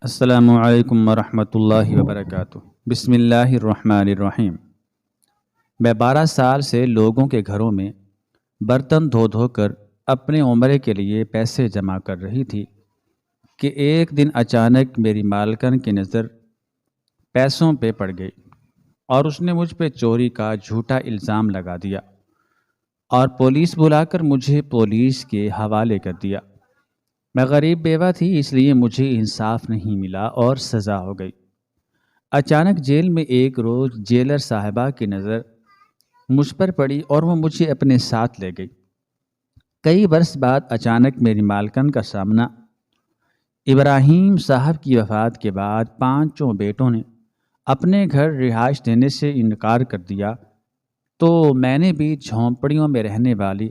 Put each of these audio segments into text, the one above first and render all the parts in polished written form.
السلام علیکم ورحمۃ اللہ وبرکاتہ۔ بسم اللہ الرحمن الرحیم۔ میں 12 سال سے لوگوں کے گھروں میں برتن دھو دھو کر اپنے عمرے کے لیے پیسے جمع کر رہی تھی کہ ایک دن اچانک میری مالکن کی نظر پیسوں پہ پڑ گئی اور اس نے مجھ پہ چوری کا جھوٹا الزام لگا دیا اور پولیس بلا کر مجھے پولیس کے حوالے کر دیا۔ میں غریب بیوہ تھی، اس لیے مجھے انصاف نہیں ملا اور سزا ہو گئی۔ اچانک جیل میں ایک روز جیلر صاحبہ کی نظر مجھ پر پڑی اور وہ مجھے اپنے ساتھ لے گئی۔ کئی برس بعد اچانک میری مالکن کا سامنا ابراہیم صاحب کی وفات کے بعد 5 بیٹوں نے اپنے گھر رہائش دینے سے انکار کر دیا، تو میں نے بھی جھونپڑیوں میں رہنے والی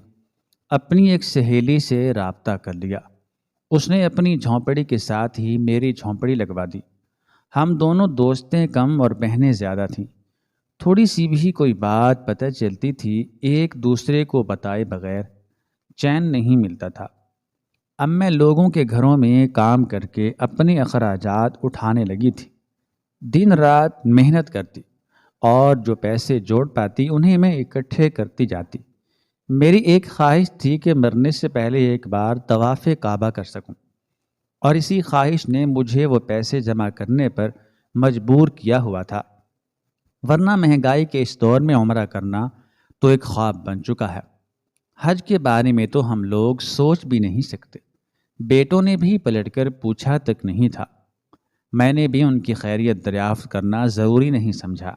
اپنی ایک سہیلی سے رابطہ کر لیا۔ اس نے اپنی جھونپڑی کے ساتھ ہی میری جھونپڑی لگوا دی۔ ہم دونوں دوستیں کم اور بہنیں زیادہ تھیں۔ تھوڑی سی بھی کوئی بات پتہ چلتی تھی، ایک دوسرے کو بتائے بغیر چین نہیں ملتا تھا۔ اب میں لوگوں کے گھروں میں کام کر کے اپنے اخراجات اٹھانے لگی تھی، دن رات محنت کرتی اور جو پیسے جوڑ پاتی انہیں میں اکٹھے کرتی جاتی۔ میری ایک خواہش تھی کہ مرنے سے پہلے ایک بار طواف کعبہ کر سکوں، اور اسی خواہش نے مجھے وہ پیسے جمع کرنے پر مجبور کیا ہوا تھا، ورنہ مہنگائی کے اس دور میں عمرہ کرنا تو ایک خواب بن چکا ہے۔ حج کے بارے میں تو ہم لوگ سوچ بھی نہیں سکتے۔ بیٹوں نے بھی پلٹ کر پوچھا تک نہیں تھا۔ میں نے بھی ان کی خیریت دریافت کرنا ضروری نہیں سمجھا،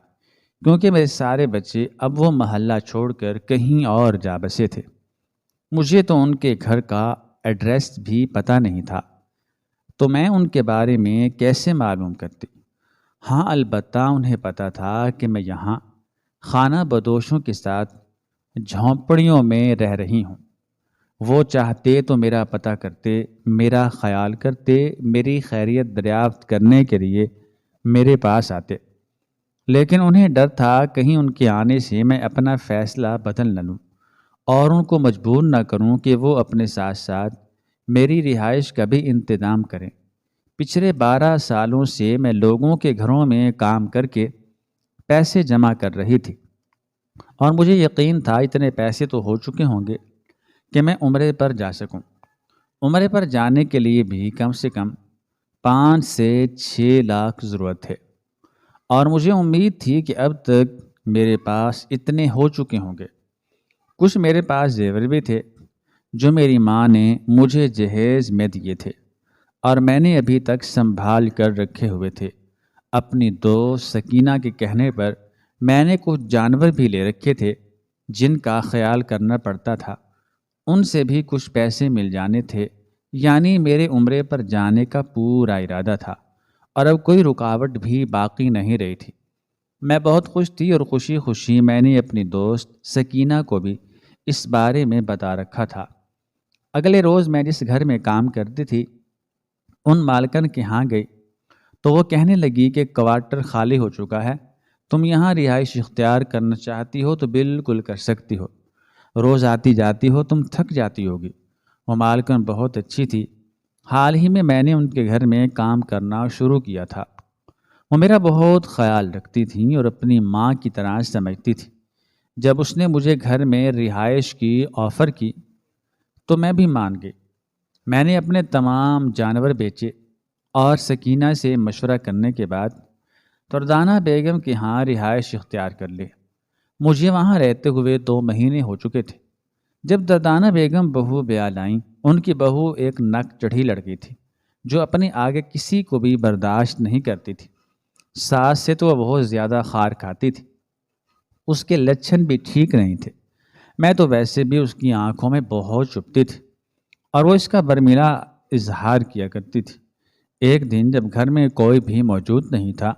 کیونکہ میرے سارے بچے اب وہ محلہ چھوڑ کر کہیں اور جا بسے تھے۔ مجھے تو ان کے گھر کا ایڈریس بھی پتہ نہیں تھا، تو میں ان کے بارے میں کیسے معلوم کرتی؟ ہاں، البتہ انہیں پتہ تھا کہ میں یہاں خانہ بدوشوں کے ساتھ جھونپڑیوں میں رہ رہی ہوں۔ وہ چاہتے تو میرا پتہ کرتے، میرا خیال کرتے، میری خیریت دریافت کرنے کے لیے میرے پاس آتے، لیکن انہیں ڈر تھا کہیں ان کے آنے سے میں اپنا فیصلہ بدل نہ لوں اور ان کو مجبور نہ کروں کہ وہ اپنے ساتھ ساتھ میری رہائش کا بھی انتظام کریں۔ پچھلے 12 سالوں سے میں لوگوں کے گھروں میں کام کر کے پیسے جمع کر رہی تھی، اور مجھے یقین تھا اتنے پیسے تو ہو چکے ہوں گے کہ میں عمرے پر جا سکوں۔ عمرے پر جانے کے لیے بھی کم سے کم 5 سے 6 لاکھ ضرورت ہے، اور مجھے امید تھی کہ اب تک میرے پاس اتنے ہو چکے ہوں گے۔ کچھ میرے پاس زیور بھی تھے جو میری ماں نے مجھے جہیز میں دیے تھے اور میں نے ابھی تک سنبھال کر رکھے ہوئے تھے۔ اپنی دوست سکینہ کے کہنے پر میں نے کچھ جانور بھی لے رکھے تھے جن کا خیال کرنا پڑتا تھا، ان سے بھی کچھ پیسے مل جانے تھے، یعنی میرے عمرے پر جانے کا پورا ارادہ تھا، اور اب کوئی رکاوٹ بھی باقی نہیں رہی تھی۔ میں بہت خوش تھی اور خوشی خوشی میں نے اپنی دوست سکینہ کو بھی اس بارے میں بتا رکھا تھا۔ اگلے روز میں جس گھر میں کام کرتی تھی ان مالکن کے ہاں گئی تو وہ کہنے لگی کہ کوارٹر خالی ہو چکا ہے، تم یہاں رہائش اختیار کرنا چاہتی ہو تو بالکل کر سکتی ہو، روز آتی جاتی ہو، تم تھک جاتی ہوگی۔ وہ مالکن بہت اچھی تھی، حال ہی میں نے ان کے گھر میں کام کرنا شروع کیا تھا۔ وہ میرا بہت خیال رکھتی تھیں اور اپنی ماں کی طرح سمجھتی تھی۔ جب اس نے مجھے گھر میں رہائش کی آفر کی تو میں بھی مان گئی۔ میں نے اپنے تمام جانور بیچے اور سکینہ سے مشورہ کرنے کے بعد دردانہ بیگم کے ہاں رہائش اختیار کر لی۔ مجھے وہاں رہتے ہوئے 2 مہینے ہو چکے تھے جب دردانہ بیگم بہو بیال آئیں۔ ان کی بہو ایک نک چڑھی لڑکی تھی جو اپنے آگے کسی کو بھی برداشت نہیں کرتی تھی۔ ساس سے تو وہ بہت زیادہ خار کھاتی تھی، اس کے لچھن بھی ٹھیک نہیں تھے۔ میں تو ویسے بھی اس کی آنکھوں میں بہت چبھتی تھی اور وہ اس کا برملا اظہار کیا کرتی تھی۔ ایک دن جب گھر میں کوئی بھی موجود نہیں تھا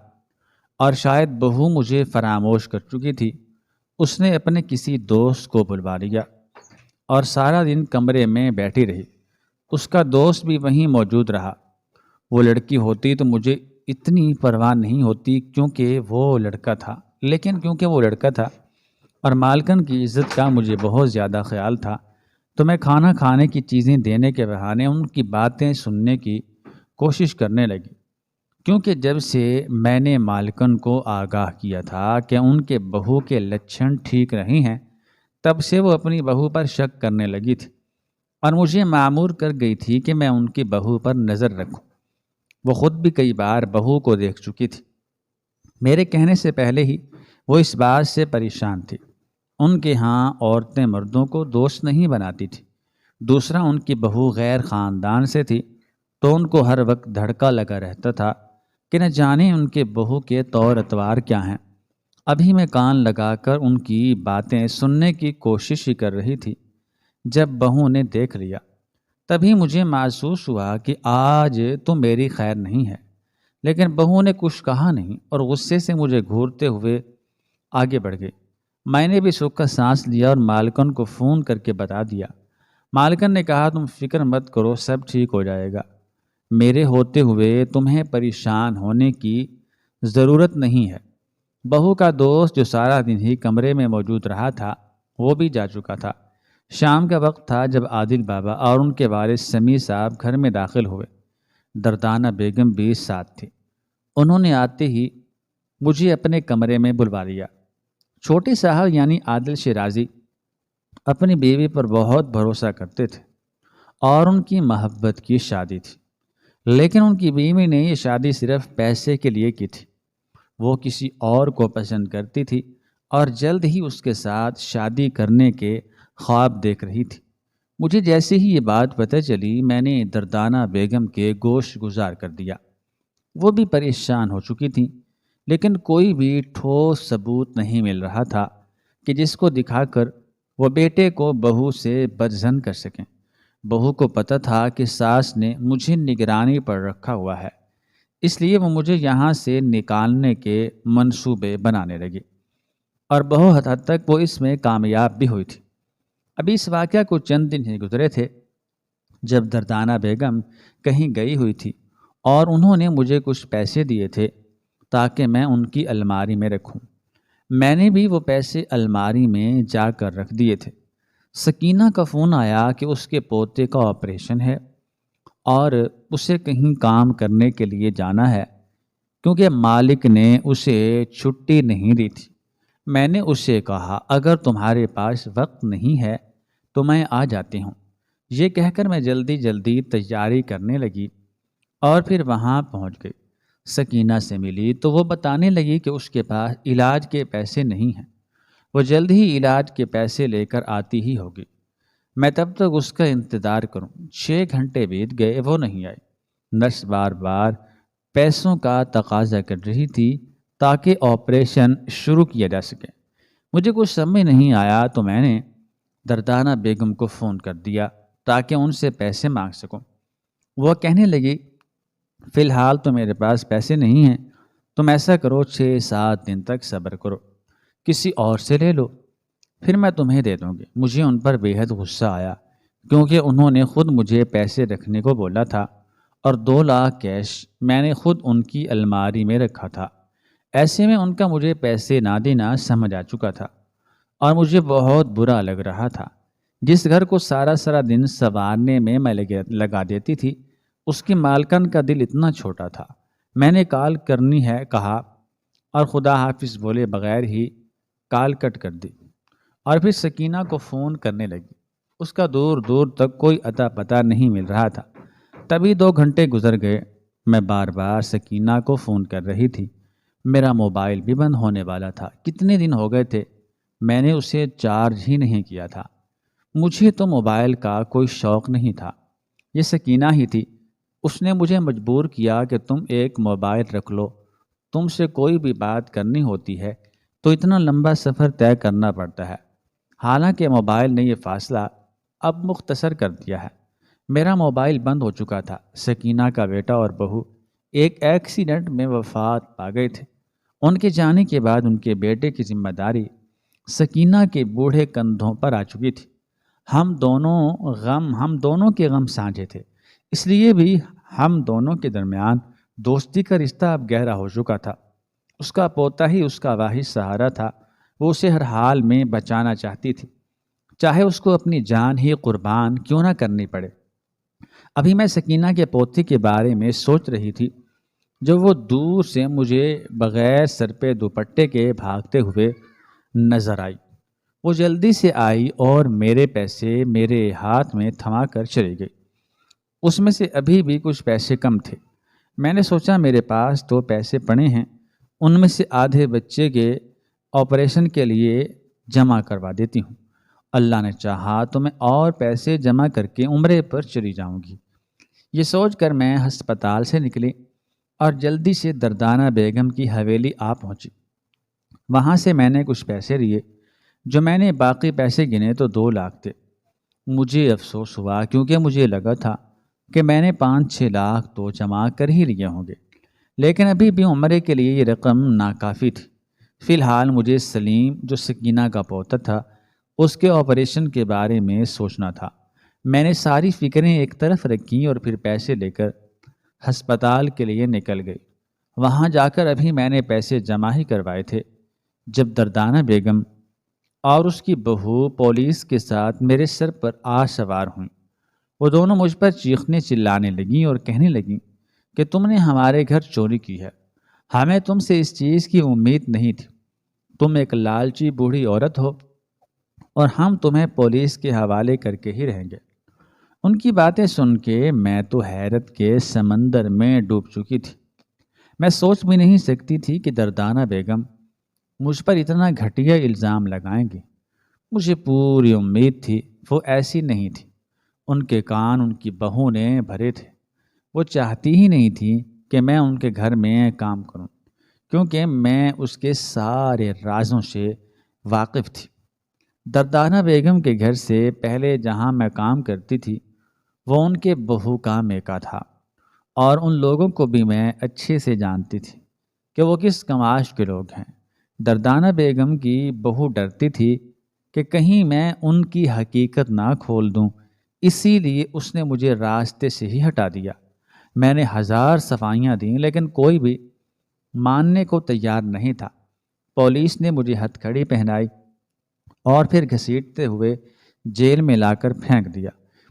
اور شاید بہو مجھے فراموش کر چکی تھی، اس نے اپنے کسی دوست کو بلوا لیا اور سارا دن کمرے میں بیٹھی رہی۔ اس کا دوست بھی وہیں موجود رہا۔ وہ لڑکی ہوتی تو مجھے اتنی پرواہ نہیں ہوتی کیونکہ وہ لڑکا تھا، لیکن کیونکہ وہ لڑکا تھا اور مالکن کی عزت کا مجھے بہت زیادہ خیال تھا، تو میں کھانا کھانے کی چیزیں دینے کے بہانے ان کی باتیں سننے کی کوشش کرنے لگی۔ کیونکہ جب سے میں نے مالکن کو آگاہ کیا تھا کہ ان کے بہو کے لچھن ٹھیک نہیں ہیں، تب سے وہ اپنی بہو پر شک کرنے لگی تھی اور مجھے معمور کر گئی تھی کہ میں ان کی بہو پر نظر رکھوں۔ وہ خود بھی کئی بار بہو کو دیکھ چکی تھی۔ میرے کہنے سے پہلے ہی وہ اس بات سے پریشان تھی۔ ان کے ہاں عورتیں مردوں کو دوست نہیں بناتی تھی۔ دوسرا، ان کی بہو غیر خاندان سے تھی، تو ان کو ہر وقت دھڑکا لگا رہتا تھا کہ نہ جانے ان کے بہو کے طور اتوار کیا ہیں۔ ابھی میں کان لگا کر ان کی باتیں سننے کی کوشش ہی کر رہی تھی، جب بہو نے دیکھ لیا۔ تبھی مجھے محسوس ہوا کہ آج تو میری خیر نہیں ہے، لیکن بہو نے کچھ کہا نہیں اور غصے سے مجھے گھورتے ہوئے آگے بڑھ گئی۔ میں نے بھی سکھ کا سانس لیا اور مالکن کو فون کر کے بتا دیا۔ مالکن نے کہا، تم فکر مت کرو، سب ٹھیک ہو جائے گا۔ میرے ہوتے ہوئے تمہیں پریشان ہونے کی ضرورت نہیں ہے۔ بہو کا دوست جو سارا دن ہی کمرے میں موجود رہا تھا، وہ بھی جا چکا تھا۔ شام کا وقت تھا جب عادل بابا اور ان کے والد سمیع صاحب گھر میں داخل ہوئے۔ دردانہ بیگم بھی ساتھ تھی۔ انہوں نے آتے ہی مجھے اپنے کمرے میں بلوا لیا۔ چھوٹے صاحب یعنی عادل شیرازی اپنی بیوی پر بہت بھروسہ کرتے تھے اور ان کی محبت کی شادی تھی، لیکن ان کی بیوی نے یہ شادی صرف پیسے کے لیے کی تھی۔ وہ کسی اور کو پسند کرتی تھی اور جلد ہی اس کے ساتھ شادی کرنے کے خواب دیکھ رہی تھی۔ مجھے جیسے ہی یہ بات پتہ چلی، میں نے دردانہ بیگم کے گوش گزار کر دیا۔ وہ بھی پریشان ہو چکی تھیں، لیکن کوئی بھی ٹھوس ثبوت نہیں مل رہا تھا کہ جس کو دکھا کر وہ بیٹے کو بہو سے بدظن کر سکیں۔ بہو کو پتہ تھا کہ ساس نے مجھے نگرانی پر رکھا ہوا ہے، اس لیے وہ مجھے یہاں سے نکالنے کے منصوبے بنانے لگی اور بہت حد تک وہ اس میں کامیاب بھی ہوئی تھی۔ ابھی اس واقعہ کو چند دن ہی گزرے تھے جب دردانہ بیگم کہیں گئی ہوئی تھی اور انہوں نے مجھے کچھ پیسے دیے تھے تاکہ میں ان کی الماری میں رکھوں۔ میں نے بھی وہ پیسے الماری میں جا کر رکھ دیے تھے۔ سکینہ کا فون آیا کہ اس کے پوتے کا آپریشن ہے اور اسے کہیں کام کرنے کے لیے جانا ہے، کیونکہ مالک نے اسے چھٹی نہیں دی تھی۔ میں نے اسے کہا، اگر تمہارے پاس وقت نہیں ہے تو میں آ جاتی ہوں۔ یہ کہہ کر میں جلدی جلدی تیاری کرنے لگی اور پھر وہاں پہنچ گئی۔ سکینہ سے ملی تو وہ بتانے لگی کہ اس کے پاس علاج کے پیسے نہیں ہیں، وہ جلد ہی علاج کے پیسے لے کر آتی ہی ہوگی۔ میں تب تک اس کا انتظار کروں۔ 6 گھنٹے بیت گئے، وہ نہیں آئی۔ نرس بار بار پیسوں کا تقاضا کر رہی تھی تاکہ آپریشن شروع کیا جا سکے۔ مجھے کچھ سمجھ نہیں آیا تو میں نے دردانہ بیگم کو فون کر دیا تاکہ ان سے پیسے مانگ سکوں۔ وہ کہنے لگی، فی الحال تو میرے پاس پیسے نہیں ہیں، تم ایسا کرو 6-7 دن تک صبر کرو، کسی اور سے لے لو، پھر میں تمہیں دے دوں گی۔ مجھے ان پر بے حد غصہ آیا، کیونکہ انہوں نے خود مجھے پیسے رکھنے کو بولا تھا اور 2 لاکھ کیش میں نے خود ان کی الماری میں رکھا تھا۔ ایسے میں ان کا مجھے پیسے نہ دینا سمجھ آ چکا تھا اور مجھے بہت برا لگ رہا تھا۔ جس گھر کو سارا دن سنوارنے میں لگا دیتی تھی، اس کی مالکن کا دل اتنا چھوٹا تھا۔ میں نے کال کرنی ہے کہا اور خدا حافظ بولے بغیر ہی کال کٹ کر دی اور پھر سکینہ کو فون کرنے لگی۔ اس کا دور دور تک کوئی اتا پتہ نہیں مل رہا تھا۔ تبھی 2 گھنٹے گزر گئے۔ میں بار بار سکینہ کو فون کر رہی تھی۔ میرا موبائل بھی بند ہونے والا تھا۔ کتنے دن ہو گئے تھے میں نے اسے چارج ہی نہیں کیا تھا۔ مجھے تو موبائل کا کوئی شوق نہیں تھا، یہ سکینہ ہی تھی۔ اس نے مجھے مجبور کیا کہ تم ایک موبائل رکھ لو، تم سے کوئی بھی بات کرنی ہوتی ہے تو اتنا لمبا سفر طے کرنا پڑتا ہے۔ حالانکہ موبائل نے یہ فاصلہ اب مختصر کر دیا ہے۔ میرا موبائل بند ہو چکا تھا۔ سکینہ کا بیٹا اور بہو ایک ایکسیڈنٹ میں وفات پا گئے تھے۔ ان کے جانے کے بعد ان کے بیٹے کی ذمہ داری سکینہ کے بوڑھے کندھوں پر آ چکی تھی۔ ہم دونوں کے غم سانجھے تھے، اس لیے بھی ہم دونوں کے درمیان دوستی کا رشتہ اب گہرا ہو چکا تھا۔ اس کا پوتا ہی اس کا واحد سہارا تھا۔ وہ اسے ہر حال میں بچانا چاہتی تھی، چاہے اس کو اپنی جان ہی قربان کیوں نہ کرنی پڑے۔ ابھی میں سکینہ کے پوتے کے بارے میں سوچ رہی تھی جب وہ دور سے مجھے بغیر سر پہ دوپٹے کے بھاگتے ہوئے نظر آئی، وہ جلدی سے آئی اور میرے پیسے میرے ہاتھ میں تھما کر چلی گئی۔ اس میں سے ابھی بھی کچھ پیسے کم تھے۔ میں نے سوچا میرے پاس تو پیسے پڑے ہیں، ان میں سے آدھے بچے کے آپریشن کے لیے جمع کروا دیتی ہوں۔ اللہ نے چاہا تو میں اور پیسے جمع کر کے عمرے پر چلی جاؤں گی۔ یہ سوچ کر میں ہسپتال سے نکلی اور جلدی سے دردانہ بیگم کی حویلی آ پہنچی۔ وہاں سے میں نے کچھ پیسے لیے۔ جو میں نے باقی پیسے گنے تو 2 لاکھ تھے۔ مجھے افسوس ہوا کیونکہ مجھے لگا تھا کہ میں نے 5-6 لاکھ تو جمع کر ہی لیے ہوں گے، لیکن ابھی بھی عمرے کے لیے یہ رقم ناکافی تھی۔ فی الحال مجھے سلیم جو سکینہ کا پوتا تھا اس کے آپریشن کے بارے میں سوچنا تھا۔ میں نے ساری فکریں ایک طرف رکھیں اور پھر پیسے لے کر ہسپتال کے لیے نکل گئی۔ وہاں جا کر ابھی میں نے پیسے جمع ہی کروائے تھے جب دردانہ بیگم اور اس کی بہو پولیس کے ساتھ میرے سر پر آ سوار ہوئیں۔ وہ دونوں مجھ پر چیخنے چلانے لگیں اور کہنے لگیں کہ تم نے ہمارے گھر چوری کی ہے، ہمیں تم سے اس چیز کی امید نہیں تھی، تم ایک لالچی بوڑھی عورت ہو اور ہم تمہیں پولیس کے حوالے کر کے ہی رہیں گے۔ ان کی باتیں سن کے میں تو حیرت کے سمندر میں ڈوب چکی تھی۔ میں سوچ بھی نہیں سکتی تھی کہ دردانہ بیگم مجھ پر اتنا گھٹیا الزام لگائیں گی۔ مجھے پوری امید تھی وہ ایسی نہیں تھی۔ ان کے کان ان کی بہو نے بھرے تھے۔ وہ چاہتی ہی نہیں تھی کہ میں ان کے گھر میں کام کروں، کیونکہ میں اس کے سارے رازوں سے واقف تھی۔ دردانہ بیگم کے گھر سے پہلے جہاں میں کام کرتی تھی وہ ان کے بہو کا میکا تھا، اور ان لوگوں کو بھی میں اچھے سے جانتی تھی کہ وہ کس کماش کے لوگ ہیں۔ دردانہ بیگم کی بہو ڈرتی تھی کہ کہیں میں ان کی حقیقت نہ کھول دوں، اسی لیے اس نے مجھے راستے سے ہی ہٹا دیا۔ میں نے 1000 صفائیاں دیں لیکن کوئی بھی ماننے کو تیار نہیں تھا۔ پولیس نے مجھے ہتھ کڑی پہنائی اور پھر گھسیٹتے ہوئے جیل میں لا کر پھینک دیا۔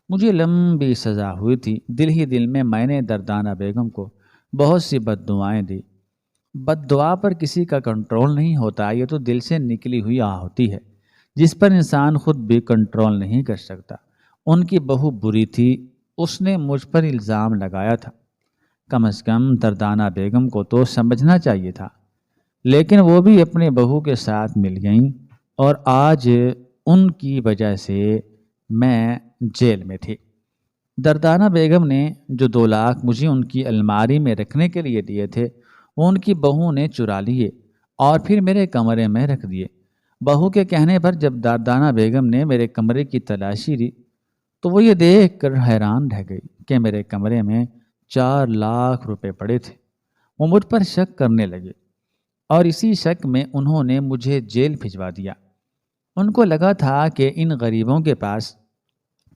مجھے لمبی سزا ہوئی تھی۔ دل ہی دل میں نے دردانہ بیگم کو بہت سی بد دعائیں دی۔ بد دعا پر کسی کا کنٹرول نہیں ہوتا، یہ تو دل سے نکلی ہوئی آہ ہوتی ہے جس پر انسان خود بھی کنٹرول نہیں کر سکتا۔ ان کی بہو بری تھی، اس نے مجھ پر الزام لگایا تھا۔ کم از کم دردانہ بیگم کو تو سمجھنا چاہیے تھا، لیکن وہ بھی اپنے بہو کے ساتھ مل گئیں اور آج ان کی وجہ سے میں جیل میں تھی۔ دردانہ بیگم نے جو 2 لاکھ مجھے ان کی الماری میں رکھنے کے لیے دیے تھے وہ ان کی بہو نے چرا لیے اور پھر میرے کمرے میں رکھ دیے۔ بہو کے کہنے پر جب دردانہ بیگم نے میرے کمرے کی تلاشی لی تو وہ یہ دیکھ کر حیران رہ گئی کہ میرے کمرے میں 4 لاکھ روپے پڑے تھے۔ وہ مجھ پر شک کرنے لگے اور اسی شک میں انہوں نے مجھے جیل بھجوا دیا۔ ان کو لگا تھا کہ ان غریبوں کے پاس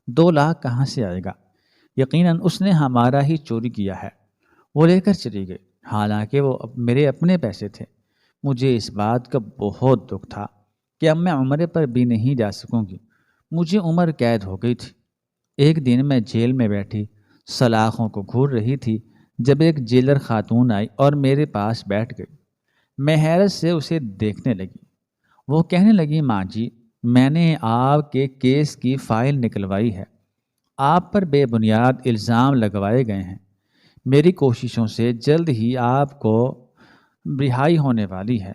2 لاکھ کہاں سے آئے گا، یقیناً اس نے ہمارا ہی چوری کیا ہے۔ وہ لے کر چلی گئی، حالانکہ وہ میرے اپنے پیسے تھے۔ مجھے اس بات کا بہت دکھ تھا کہ اب میں عمرے پر بھی نہیں جا سکوں گی۔ مجھے عمر قید ہو گئی تھی۔ ایک دن میں جیل میں بیٹھی سلاخوں کو گھور رہی تھی جب ایک جیلر خاتون آئی اور میرے پاس بیٹھ گئی۔ میں حیرت سے اسے دیکھنے لگی۔ وہ کہنے لگی، ماں جی، میں نے آپ کے کیس کی فائل نکلوائی ہے، آپ پر بے بنیاد الزام لگوائے گئے ہیں۔ میری کوششوں سے جلد ہی آپ کو رہائی ہونے والی ہے۔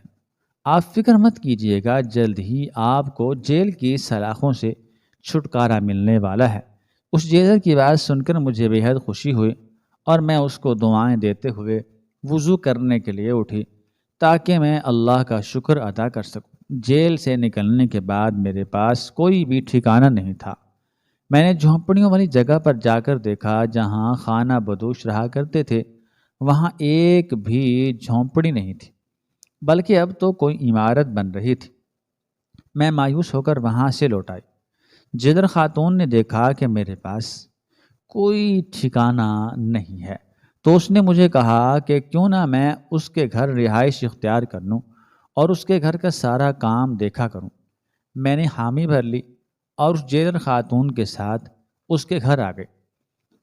آپ فکر مت کیجیے گا، جلد ہی آپ کو جیل کی سلاخوں سے چھٹکارا ملنے والا ہے۔ اس جیلر کی بات سن کر مجھے بے حد خوشی ہوئی اور میں اس کو دعائیں دیتے ہوئے وضو کرنے کے لیے اٹھی تاکہ میں اللہ کا شکر ادا کر سکوں۔ جیل سے نکلنے کے بعد میرے پاس کوئی بھی ٹھکانہ نہیں تھا۔ میں نے جھونپڑیوں والی جگہ پر جا کر دیکھا جہاں خانہ بدوش رہا کرتے تھے، وہاں ایک بھی جھونپڑی نہیں تھی، بلکہ اب تو کوئی عمارت بن رہی تھی۔ میں مایوس ہو کر وہاں سے لوٹ آئی۔ جیلر خاتون نے دیکھا کہ میرے پاس کوئی ٹھکانہ نہیں ہے تو اس نے مجھے کہا کہ کیوں نہ میں اس کے گھر رہائش اختیار کر لوں اور اس کے گھر کا سارا کام دیکھا کروں۔ میں نے حامی بھر لی اور اس جیلر خاتون کے ساتھ اس کے گھر آ گئی۔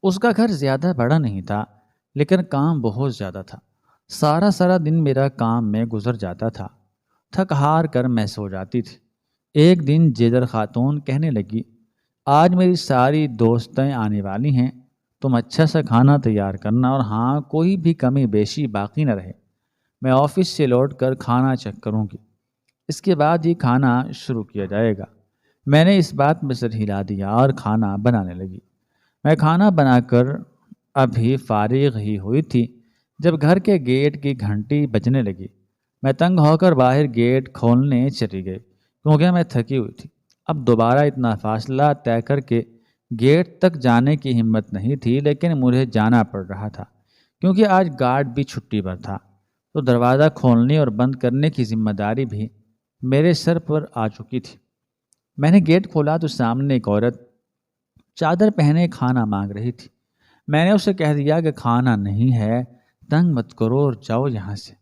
اس کا گھر زیادہ بڑا نہیں تھا لیکن کام بہت زیادہ تھا۔ سارا دن میرا کام میں گزر جاتا تھا، تھک ہار کر میں سو جاتی تھی۔ ایک دن جیدر خاتون کہنے لگی، آج میری ساری دوستیں آنے والی ہیں، تم اچھا سا کھانا تیار کرنا، اور ہاں کوئی بھی کمی بیشی باقی نہ رہے، میں آفس سے لوٹ کر کھانا چیک کروں گی، اس کے بعد ہی کھانا شروع کیا جائے گا۔ میں نے اس بات میں سر ہلا دیا اور کھانا بنانے لگی۔ میں کھانا بنا کر ابھی فارغ ہی ہوئی تھی جب گھر کے گیٹ کی گھنٹی بجنے لگی۔ میں تنگ ہو کر باہر گیٹ کھولنے چلی گئی کیونکہ میں تھکی ہوئی تھی۔ اب دوبارہ اتنا فاصلہ طے کر کے گیٹ تک جانے کی ہمت نہیں تھی، لیکن مجھے جانا پڑ رہا تھا کیونکہ آج گارڈ بھی چھٹی پر تھا، تو دروازہ کھولنے اور بند کرنے کی ذمہ داری بھی میرے سر پر آ چکی تھی۔ میں نے گیٹ کھولا تو سامنے ایک عورت چادر پہنے کھانا مانگ رہی تھی۔ میں نے اسے کہہ دیا کہ کھانا نہیں ہے، تنگ مت کرو اور جاؤ یہاں سے،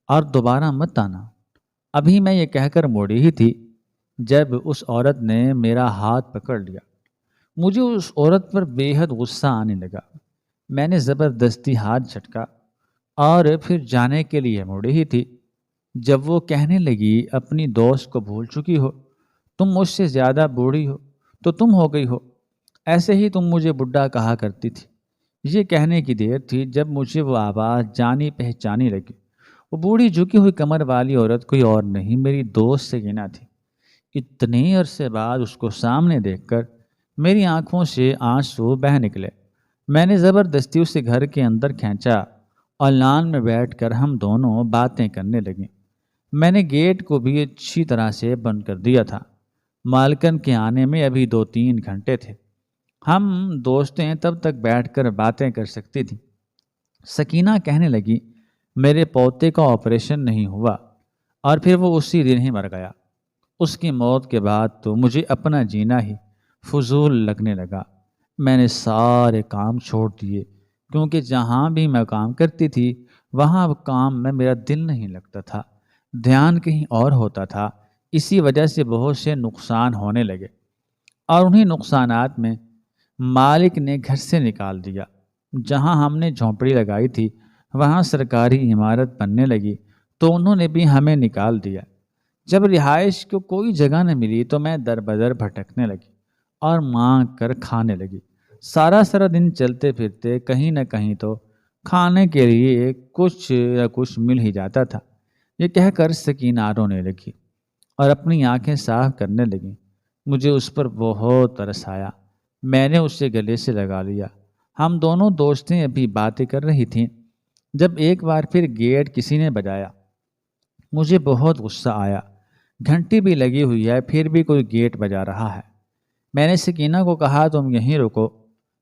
اور دوبارہ مت آنا۔ ابھی میں یہ کہہ کر موڑی ہی تھی جب اس عورت نے میرا ہاتھ پکڑ لیا۔ مجھے اس عورت پر بے حد غصہ آنے لگا۔ میں نے زبردستی ہاتھ جھٹکا اور پھر جانے کے لیے موڑی ہی تھی جب وہ کہنے لگی، اپنی دوست کو بھول چکی ہو، تم مجھ سے زیادہ بوڑھی ہو تو تم ہو گئی ہو، ایسے ہی تم مجھے بڈھا کہا کرتی تھی۔ یہ کہنے کی دیر تھی جب مجھے وہ آواز جانی پہچانی لگی۔ وہ بوڑھی جھکی ہوئی کمر والی عورت کوئی اور نہیں، میری دوست سکینہ تھی۔ اتنے عرصے بعد اس کو سامنے دیکھ کر میری آنکھوں سے آنسو بہہ نکلے۔ میں نے زبردستی اسے گھر کے اندر کھینچا اور لان میں بیٹھ کر ہم دونوں باتیں کرنے لگیں۔ میں نے گیٹ کو بھی اچھی طرح سے بند کر دیا تھا۔ مالکن کے آنے میں ابھی 2-3 گھنٹے تھے۔ ہم دوستیں تب تک بیٹھ کر باتیں کر سکتی تھیں۔ سکینہ کہنے لگی، میرے پوتے کا آپریشن نہیں ہوا اور پھر وہ اسی دن ہی مر گیا۔ اس کی موت کے بعد تو مجھے اپنا جینا ہی فضول لگنے لگا۔ میں نے سارے کام چھوڑ دیے کیونکہ جہاں بھی میں کام کرتی تھی وہاں کام میں میرا دل نہیں لگتا تھا، دھیان کہیں اور ہوتا تھا۔ اسی وجہ سے بہت سے نقصان ہونے لگے اور انہی نقصانات میں مالک نے گھر سے نکال دیا۔ جہاں ہم نے جھونپڑی لگائی تھی وہاں سرکاری عمارت بننے لگی تو انہوں نے بھی ہمیں نکال دیا۔ جب رہائش کو کوئی جگہ نہ ملی تو میں در بدر بھٹکنے لگی اور مانگ کر کھانے لگی۔ سارا دن چلتے پھرتے کہیں نہ کہیں تو کھانے کے لیے کچھ نہ کچھ مل ہی جاتا تھا۔ یہ کہہ کر سکینہ رونے لگی اور اپنی آنکھیں صاف کرنے لگی۔ مجھے اس پر بہت ترس آیا۔ میں نے اسے گلے سے لگا لیا۔ ہم دونوں دوستیں ابھی باتیں کر رہی تھیں جب ایک بار پھر گیٹ کسی نے بجایا۔ مجھے بہت غصہ آیا۔ گھنٹی بھی لگی ہوئی ہے پھر بھی کوئی گیٹ بجا رہا ہے۔ میں نے سکینہ کو کہا، تم یہیں رکو،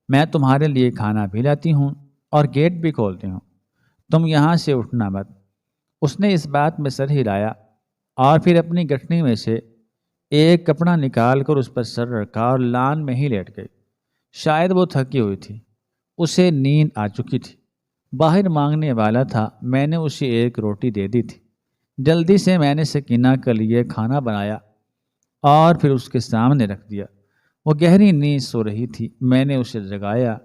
میں تمہارے لیے کھانا بھی لاتی ہوں اور گیٹ بھی کھولتی ہوں، تم یہاں سے اٹھنا مت۔ اس نے اس بات میں سر ہلایا اور پھر اپنی گٹھنی میں سے ایک کپڑا نکال کر اس پر سر رکھا اور لان میں ہی لیٹ گئی۔ شاید وہ تھکی ہوئی تھی، اسے نیند آ چکی تھی۔ باہر مانگنے والا تھا، میں نے اسے ایک روٹی دے دی تھی۔ جلدی سے میں نے سکینہ کے لیے کھانا بنایا اور پھر اس کے سامنے رکھ دیا۔ وہ گہری نیند سو رہی تھی۔ میں نے اسے جگایا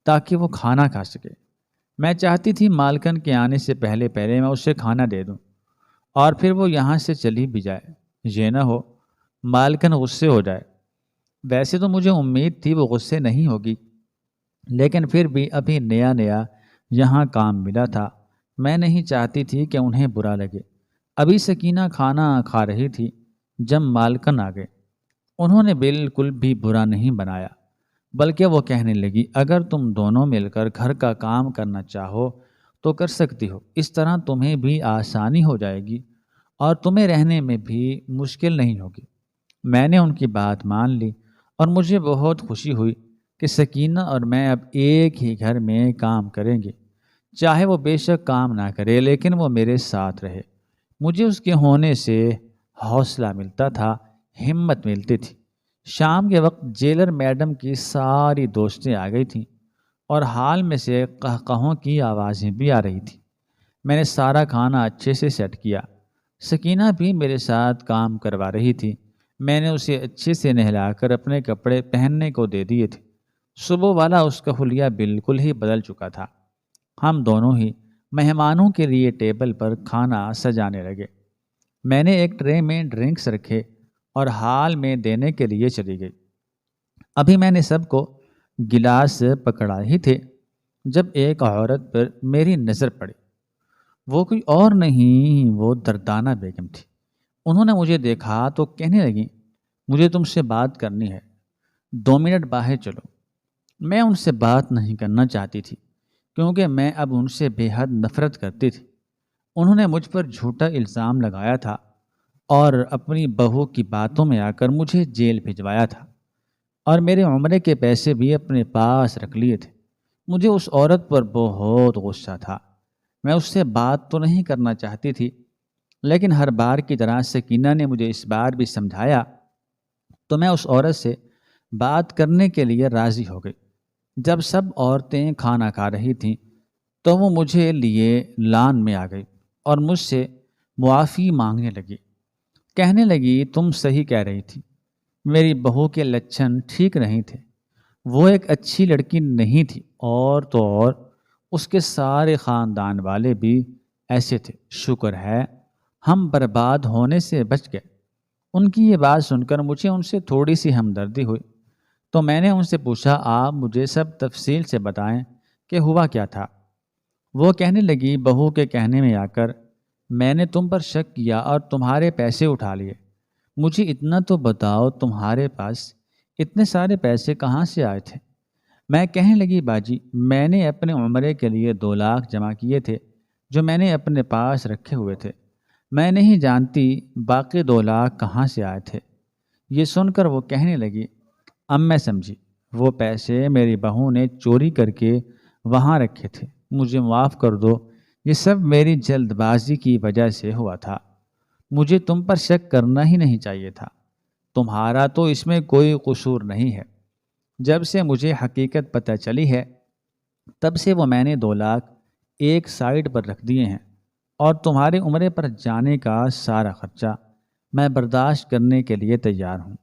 تاکہ وہ کھانا کھا سکے۔ میں چاہتی تھی مالکن کے آنے سے پہلے میں اسے کھانا دے دوں اور پھر وہ یہاں سے چلی بھی جائے، یہ نہ ہو مالکن غصے ہو جائے۔ ویسے تو مجھے امید تھی وہ غصے نہیں ہوگی، لیکن پھر بھی ابھی نیا یہاں کام ملا تھا، میں نہیں چاہتی تھی کہ انہیں برا لگے۔ ابھی سکینہ کھانا کھا رہی تھی جب مالکن آ گئے۔ انہوں نے بالکل بھی برا نہیں بنایا، بلکہ وہ کہنے لگی، اگر تم دونوں مل کر گھر کا کام کرنا چاہو تو کر سکتی ہو، اس طرح تمہیں بھی آسانی ہو جائے گی اور تمہیں رہنے میں بھی مشکل نہیں ہوگی۔ میں نے ان کی بات مان لی اور مجھے بہت خوشی ہوئی کہ سکینہ اور میں اب ایک ہی گھر میں کام کریں گے۔ چاہے وہ بے شک کام نہ کرے لیکن وہ میرے ساتھ رہے۔ مجھے اس کے ہونے سے حوصلہ ملتا تھا، ہمت ملتی تھی۔ شام کے وقت جیلر میڈم کی ساری دوستیں آ گئی تھیں اور حال میں سے قہقہوں کی آوازیں بھی آ رہی تھیں۔ میں نے سارا کھانا اچھے سے سیٹ کیا۔ سکینہ بھی میرے ساتھ کام کروا رہی تھی۔ میں نے اسے اچھے سے نہلا کر اپنے کپڑے پہننے کو دے دیے تھے۔ صبح والا اس کا حلیہ بالکل ہی بدل چکا تھا۔ ہم دونوں ہی مہمانوں کے لیے ٹیبل پر کھانا سجانے لگے۔ میں نے ایک ٹرے میں ڈرنکس رکھے اور ہال میں دینے کے لیے چلی گئی۔ ابھی میں نے سب کو گلاس پکڑا ہی تھے جب ایک عورت پر میری نظر پڑی۔ وہ کوئی اور نہیں، وہ دردانہ بیگم تھی۔ انہوں نے مجھے دیکھا تو کہنے لگی، مجھے تم سے بات کرنی ہے، 2 منٹ باہر چلو۔ میں ان سے بات نہیں کرنا چاہتی تھی کیونکہ میں اب ان سے بے حد نفرت کرتی تھی۔ انہوں نے مجھ پر جھوٹا الزام لگایا تھا اور اپنی بہو کی باتوں میں آ کر مجھے جیل بھجوایا تھا، اور میرے عمرے کے پیسے بھی اپنے پاس رکھ لیے تھے۔ مجھے اس عورت پر بہت غصہ تھا۔ میں اس سے بات تو نہیں کرنا چاہتی تھی، لیکن ہر بار کی طرح سکینہ نے مجھے اس بار بھی سمجھایا تو میں اس عورت سے بات کرنے کے لیے راضی ہو گئی۔ جب سب عورتیں کھانا کھا رہی تھیں تو وہ مجھے لیے لان میں آ گئی اور مجھ سے معافی مانگنے لگی۔ کہنے لگی، تم صحیح کہہ رہی تھی، میری بہو کے لچھن ٹھیک نہیں تھے، وہ ایک اچھی لڑکی نہیں تھی، اور تو اور اس کے سارے خاندان والے بھی ایسے تھے۔ شکر ہے ہم برباد ہونے سے بچ گئے۔ ان کی یہ بات سن کر مجھے ان سے تھوڑی سی ہمدردی ہوئی، تو میں نے ان سے پوچھا، آپ مجھے سب تفصیل سے بتائیں کہ ہوا کیا تھا۔ وہ کہنے لگی، بہو کے کہنے میں آ کر میں نے تم پر شک کیا اور تمہارے پیسے اٹھا لیے۔ مجھے اتنا تو بتاؤ، تمہارے پاس اتنے سارے پیسے کہاں سے آئے تھے؟ میں کہنے لگی، باجی، میں نے اپنے عمرے کے لیے 2 لاکھ جمع کیے تھے جو میں نے اپنے پاس رکھے ہوئے تھے۔ میں نہیں جانتی باقی 2 لاکھ کہاں سے آئے تھے۔ یہ سن کر وہ کہنے لگی، اب میں سمجھی، وہ پیسے میری بہو نے چوری کر کے وہاں رکھے تھے۔ مجھے معاف کر دو، یہ سب میری جلد بازی کی وجہ سے ہوا تھا۔ مجھے تم پر شک کرنا ہی نہیں چاہیے تھا، تمہارا تو اس میں کوئی قصور نہیں ہے۔ جب سے مجھے حقیقت پتہ چلی ہے تب سے وہ میں نے 2 لاکھ ایک سائڈ پر رکھ دیے ہیں، اور تمہارے عمرے پر جانے کا سارا خرچہ میں برداشت کرنے کے لیے تیار ہوں۔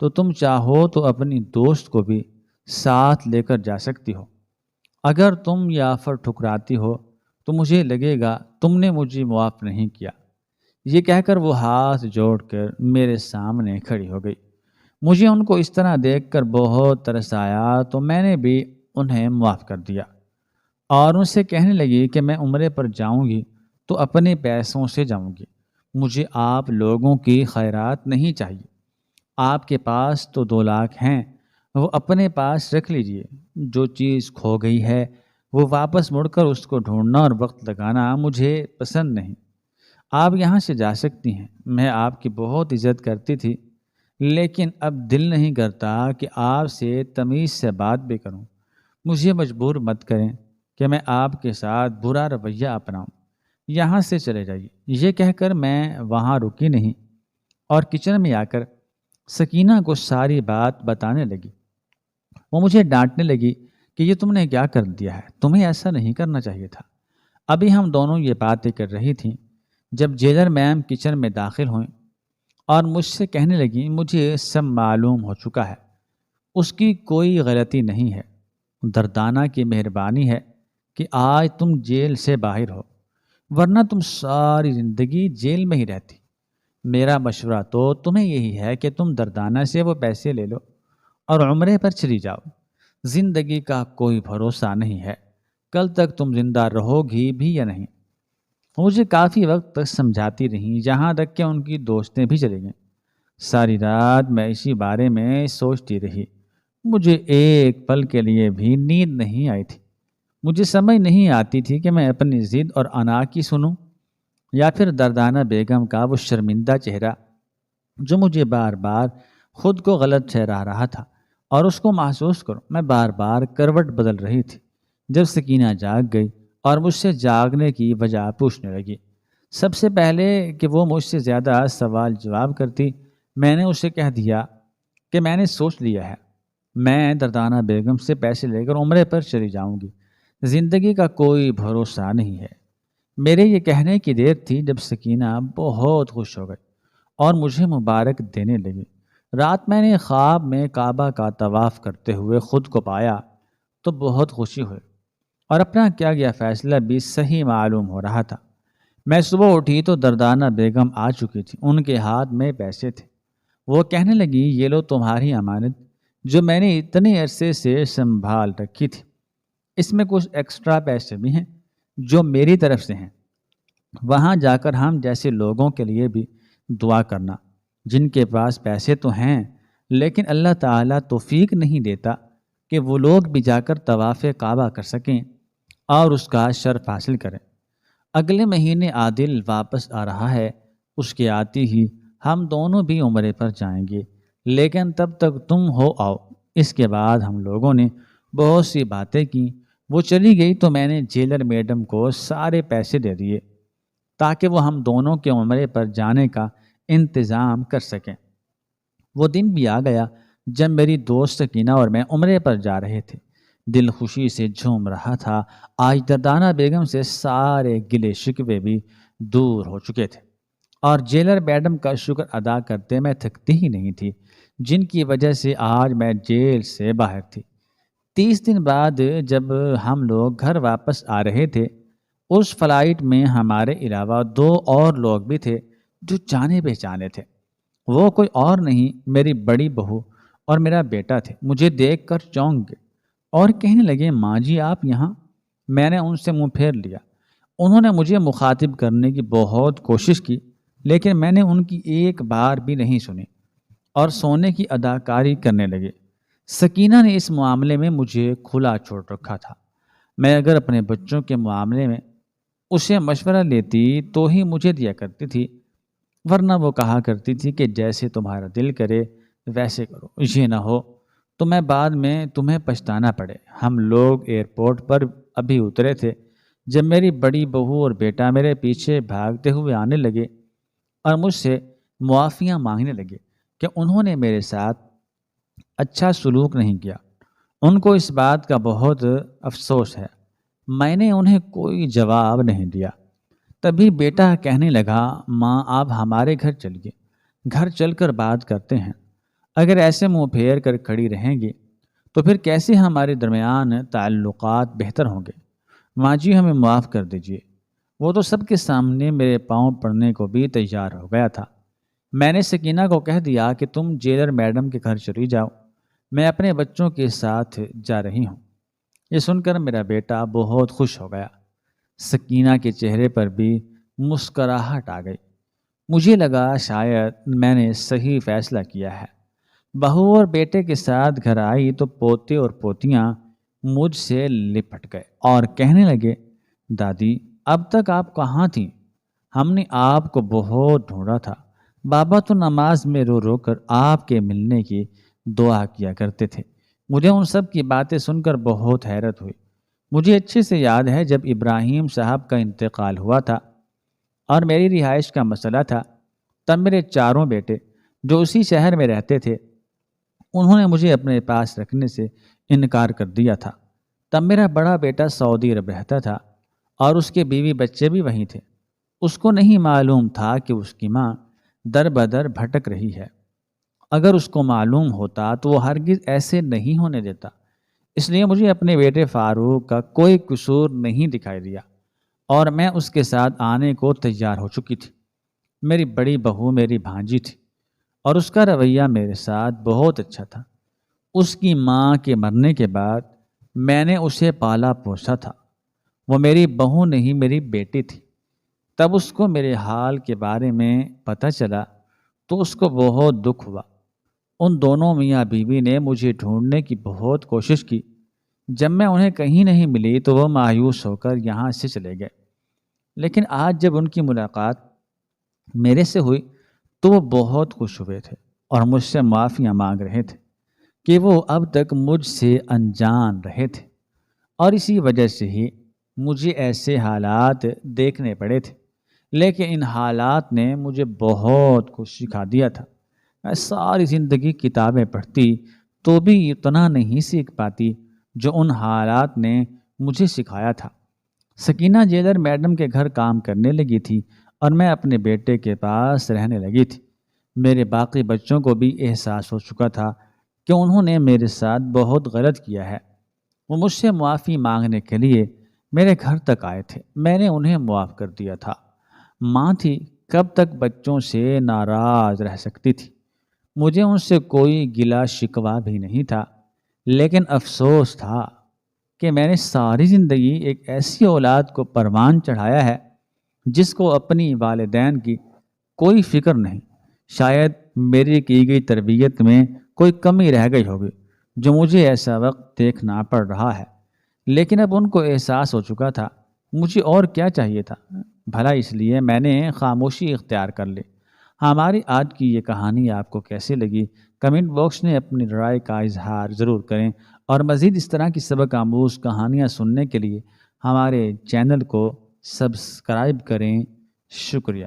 تو تم چاہو تو اپنی دوست کو بھی ساتھ لے کر جا سکتی ہو۔ اگر تم یہ آفر ٹھکراتی ہو تو مجھے لگے گا تم نے مجھے معاف نہیں کیا۔ یہ کہہ کر وہ ہاتھ جوڑ کر میرے سامنے کھڑی ہو گئی۔ مجھے ان کو اس طرح دیکھ کر بہت ترس آیا تو میں نے بھی انہیں معاف کر دیا، اور ان سے کہنے لگی کہ میں عمرے پر جاؤں گی تو اپنے پیسوں سے جاؤں گی، مجھے آپ لوگوں کی خیرات نہیں چاہیے۔ آپ کے پاس تو 2 لاکھ ہیں، وہ اپنے پاس رکھ لیجئے۔ جو چیز کھو گئی ہے وہ واپس مڑ کر اس کو ڈھونڈنا اور وقت لگانا مجھے پسند نہیں۔ آپ یہاں سے جا سکتی ہیں۔ میں آپ کی بہت عزت کرتی تھی، لیکن اب دل نہیں کرتا کہ آپ سے تمیز سے بات بھی کروں۔ مجھے مجبور مت کریں کہ میں آپ کے ساتھ برا رویہ اپناؤں۔ یہاں سے چلے جائیے۔ یہ کہہ کر میں وہاں رکی نہیں اور کچن میں آ کر سکینہ کو ساری بات بتانے لگی۔ وہ مجھے ڈانٹنے لگی کہ یہ تم نے کیا کر دیا ہے، تمہیں ایسا نہیں کرنا چاہیے تھا۔ ابھی ہم دونوں یہ باتیں کر رہی تھیں جب جیلر میم کچن میں داخل ہوئیں اور مجھ سے کہنے لگیں، مجھے سب معلوم ہو چکا ہے، اس کی کوئی غلطی نہیں ہے، دردانہ کی مہربانی ہے کہ آج تم جیل سے باہر ہو، ورنہ تم ساری زندگی جیل میں ہی رہتی۔ میرا مشورہ تو تمہیں یہی ہے کہ تم دردانہ سے وہ پیسے لے لو اور عمرے پر چلی جاؤ۔ زندگی کا کوئی بھروسہ نہیں ہے، کل تک تم زندہ رہو گی بھی یا نہیں۔ مجھے کافی وقت تک سمجھاتی رہیں، جہاں تک کہ ان کی دوستیں بھی چلی گئیں۔ ساری رات میں اسی بارے میں سوچتی رہی۔ مجھے ایک پل کے لیے بھی نیند نہیں آئی تھی۔ مجھے سمجھ نہیں آتی تھی کہ میں اپنی ضد اور انا کی سنوں یا پھر دردانہ بیگم کا وہ شرمندہ چہرہ جو مجھے بار بار خود کو غلط ٹھہرا رہا تھا، اور اس کو محسوس کروں۔ میں بار بار کروٹ بدل رہی تھی۔ جب سکینہ جاگ گئی اور مجھ سے جاگنے کی وجہ پوچھنے لگی، سب سے پہلے کہ وہ مجھ سے زیادہ سوال جواب کرتی، میں نے اسے کہہ دیا کہ میں نے سوچ لیا ہے، میں دردانہ بیگم سے پیسے لے کر عمرے پر چلی جاؤں گی۔ زندگی کا کوئی بھروسہ نہیں ہے۔ میرے یہ کہنے کی دیر تھی جب سکینہ بہت خوش ہو گئی اور مجھے مبارک دینے لگی۔ رات میں نے خواب میں کعبہ کا طواف کرتے ہوئے خود کو پایا تو بہت خوشی ہوئی، اور اپنا کیا گیا فیصلہ بھی صحیح معلوم ہو رہا تھا۔ میں صبح اٹھی تو دردانہ بیگم آ چکی تھی، ان کے ہاتھ میں پیسے تھے۔ وہ کہنے لگی، یہ لو تمہاری امانت جو میں نے اتنے عرصے سے سنبھال رکھی تھی، اس میں کچھ ایکسٹرا پیسے بھی ہیں جو میری طرف سے ہیں، وہاں جا کر ہم جیسے لوگوں کے لیے بھی دعا کرنا جن کے پاس پیسے تو ہیں لیکن اللہ تعالیٰ توفیق نہیں دیتا کہ وہ لوگ بھی جا کر طواف کعبہ کر سکیں اور اس کا شرف حاصل کریں۔ اگلے مہینے عادل واپس آ رہا ہے، اس کے آتے ہی ہم دونوں بھی عمرے پر جائیں گے، لیکن تب تک تم ہو آؤ۔ اس کے بعد ہم لوگوں نے بہت سی باتیں کی۔ وہ چلی گئی تو میں نے جیلر میڈم کو سارے پیسے دے دیے تاکہ وہ ہم دونوں کے عمرے پر جانے کا انتظام کر سکیں۔ وہ دن بھی آ گیا جب میری دوست سکینہ اور میں عمرے پر جا رہے تھے۔ دل خوشی سے جھوم رہا تھا۔ آج دردانہ بیگم سے سارے گلے شکوے بھی دور ہو چکے تھے اور جیلر میڈم کا شکر ادا کرتے میں تھکتی ہی نہیں تھی، جن کی وجہ سے آج میں جیل سے باہر تھی۔ 30 دن بعد جب ہم لوگ گھر واپس آ رہے تھے، اس فلائٹ میں ہمارے علاوہ 2 اور لوگ بھی تھے جو جانے پہچانے تھے۔ وہ کوئی اور نہیں، میری بڑی بہو اور میرا بیٹا تھے۔ مجھے دیکھ کر چونک گئے اور کہنے لگے، ماں جی آپ یہاں؟ میں نے ان سے منہ پھیر لیا۔ انہوں نے مجھے مخاطب کرنے کی بہت کوشش کی لیکن میں نے ان کی ایک بار بھی نہیں سنی اور سونے کی اداکاری کرنے لگے۔ سکینہ نے اس معاملے میں مجھے کھلا چھوڑ رکھا تھا۔ میں اگر اپنے بچوں کے معاملے میں اسے مشورہ لیتی تو ہی مجھے دیا کرتی تھی، ورنہ وہ کہا کرتی تھی کہ جیسے تمہارا دل کرے ویسے کرو، یہ نہ ہو تو میں بعد میں تمہیں پچھتانا پڑے۔ ہم لوگ ایئرپورٹ پر ابھی اترے تھے جب میری بڑی بہو اور بیٹا میرے پیچھے بھاگتے ہوئے آنے لگے اور مجھ سے معافیاں مانگنے لگے کہ انہوں نے میرے ساتھ اچھا سلوک نہیں کیا۔ ان کو اس بات کا بہت افسوس ہے۔ میں نے انہیں کوئی جواب نہیں دیا۔ تبھی بیٹا کہنے لگا، ماں آپ ہمارے گھر چلیے، گھر چل کر بات کرتے ہیں۔ اگر ایسے منہ پھیر کر کھڑی رہیں گی تو پھر کیسے ہمارے درمیان تعلقات بہتر ہوں گے؟ ماں جی ہمیں معاف کر دیجیے۔ وہ تو سب کے سامنے میرے پاؤں پڑنے کو بھی تیار ہو گیا تھا۔ میں نے سکینہ کو کہہ دیا کہ تم جیلر میڈم کے گھر چلی جاؤ، میں اپنے بچوں کے ساتھ جا رہی ہوں۔ یہ سن کر میرا بیٹا بہت خوش ہو گیا۔ سکینہ کے چہرے پر بھی مسکراہٹ آ گئی۔ مجھے لگا شاید میں نے صحیح فیصلہ کیا ہے۔ بہو اور بیٹے کے ساتھ گھر آئی تو پوتے اور پوتیاں مجھ سے لپٹ گئے اور کہنے لگے، دادی اب تک آپ کہاں تھیں؟ ہم نے آپ کو بہت ڈھونڈا تھا۔ بابا تو نماز میں رو رو کر آپ کے ملنے کی دعا کیا کرتے تھے۔ مجھے ان سب کی باتیں سن کر بہت حیرت ہوئی۔ مجھے اچھے سے یاد ہے جب ابراہیم صاحب کا انتقال ہوا تھا اور میری رہائش کا مسئلہ تھا، تب میرے 4 بیٹے جو اسی شہر میں رہتے تھے، انہوں نے مجھے اپنے پاس رکھنے سے انکار کر دیا تھا۔ تب میرا بڑا بیٹا سعودی عرب رہتا تھا اور اس کے بیوی بچے بھی وہیں تھے۔ اس کو نہیں معلوم تھا کہ اس کی ماں در بدر بھٹک رہی ہے۔ اگر اس کو معلوم ہوتا تو وہ ہرگز ایسے نہیں ہونے دیتا۔ اس لیے مجھے اپنے بیٹے فاروق کا کوئی قصور نہیں دکھائی دیا اور میں اس کے ساتھ آنے کو تیار ہو چکی تھی۔ میری بڑی بہو میری بھانجی تھی اور اس کا رویہ میرے ساتھ بہت اچھا تھا۔ اس کی ماں کے مرنے کے بعد میں نے اسے پالا پوسا تھا۔ وہ میری بہو نہیں، میری بیٹی تھی۔ تب اس کو میرے حال کے بارے میں پتہ چلا تو اس کو بہت دکھ ہوا۔ ان دونوں میاں بیوی نے مجھے ڈھونڈنے کی بہت کوشش کی۔ جب میں انہیں کہیں نہیں ملی تو وہ مایوس ہو کر یہاں سے چلے گئے۔ لیکن آج جب ان کی ملاقات میرے سے ہوئی تو وہ بہت خوش ہوئے تھے اور مجھ سے معافیاں مانگ رہے تھے کہ وہ اب تک مجھ سے انجان رہے تھے اور اسی وجہ سے ہی مجھے ایسے حالات دیکھنے پڑے تھے۔ لیکن ان حالات نے مجھے بہت کچھ سکھا دیا تھا۔ میں ساری زندگی کتابیں پڑھتی تو بھی اتنا نہیں سیکھ پاتی جو ان حالات نے مجھے سکھایا تھا۔ سکینہ جیلر میڈم کے گھر کام کرنے لگی تھی اور میں اپنے بیٹے کے پاس رہنے لگی تھی۔ میرے باقی بچوں کو بھی احساس ہو چکا تھا کہ انہوں نے میرے ساتھ بہت غلط کیا ہے۔ وہ مجھ سے معافی مانگنے کے لیے میرے گھر تک آئے تھے، میں نے انہیں معاف کر دیا تھا۔ ماں تھی، کب تک بچوں سے ناراض رہ سکتی تھی؟ مجھے ان سے کوئی گلا شکوہ بھی نہیں تھا، لیکن افسوس تھا کہ میں نے ساری زندگی ایک ایسی اولاد کو پروان چڑھایا ہے جس کو اپنی والدین کی کوئی فکر نہیں۔ شاید میری کی گئی تربیت میں کوئی کمی رہ گئی ہوگی جو مجھے ایسا وقت دیکھنا پڑ رہا ہے، لیکن اب ان کو احساس ہو چکا تھا۔ مجھے اور کیا چاہیے تھا؟ بھلا اس لیے میں نے خاموشی اختیار کر لی۔ ہماری آج کی یہ کہانی آپ کو کیسی لگی؟ کمنٹ باکس میں اپنی رائے کا اظہار ضرور کریں، اور مزید اس طرح کی سبق آموز کہانیاں سننے کے لیے ہمارے چینل کو سبسکرائب کریں۔ شکریہ۔